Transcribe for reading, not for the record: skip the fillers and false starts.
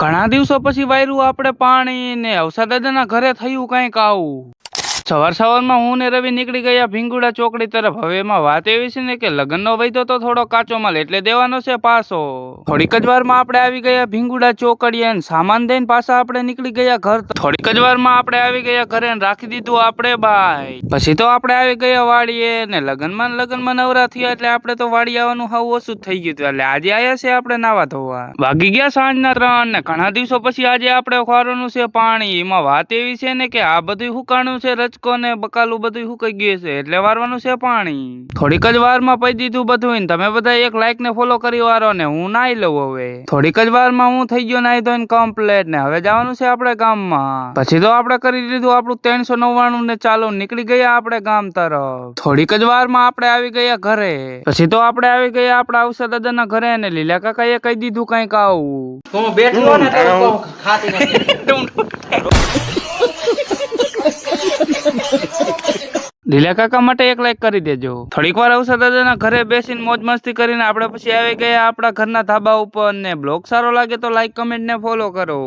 ઘણા દિવસો પછી વાયરું આપણે પાણી ને અવસા દાદાના ઘરે થયું કઈક આવું. સવારમાં હું ને રવિ નીકળી ગયા ભીંગુડા ચોકડી તરફ. હવે એમાં વાત એવી છે ને કે લગ્નનો વૈધો તો થોડો કાચો માલ એટલે દેવાનો છે પાછો. થોડીક જ વારમાં આપણે આવી ગયા ભીંગુડા ચોકડીએ ને સામાન દઈને પાછા આપણે નીકળી ગયા ઘર. થોડીક જ વારમાં આપણે આવી ગયા ઘરે ને રાખી દીધું આપણે બાય. પછી તો આપણે આવી ગયા વાડીએ ને લગ્નમાં નવરા થયા એટલે આપણે તો વાડી આવવાનું હાવ ઓછું જ થઈ ગયું હતું. એટલે આજે આયા છે આપણે નાવા ધોવા. વાગી ગયા સાંજના 3 ને ઘણા દિવસો પછી આજે આપણે ખોરવાનું છે પાણી. એમાં વાત એવી છે ને કે આ બધું હુકાણું છે, રચકો ને બકાલું બધું હુકાઈ ગયું છે એટલે વારવાનું છે પાણી. થોડીક જ વારમાં પઈ દીધું બધું ને તમે બધા એક લાઈક ને ફોલો કરી વારો ને હું નાઈ લઉં. હવે થોડીક જ વારમાં હું થઈ ગયો નાઈ ધોઈને કમ્પ્લેટ ને હવે જવાનું છે આપણે ગામમાં. પછી તો આપણે કરી દીધું આપણું 399 ને ચાલો નીકળી ગયા આપણે ગામ તરફ. થોડીક જ વારમાં આપણે આવી ગયા ઘરે. પછી તો આપણે આવી ગયા આપણા અવસા દાદાના ઘરે ને લીલા કાકાએ કહી દીધું કઈક આવું. હું બેઠો ને તો ખાતી નથી. લીલા કાકા માટે એક લાઈક કરી દેજો. થોડીક વાર અવસા દાદાના ઘરે બેસીને મોજ મસ્તી કરીને આપણે પછી આવી ગયા આપણા ઘરના ધાબા ઉપર. ને બ્લોગ સારો લાગે તો લાઈક, કમેન્ટ ને ફોલો કરો.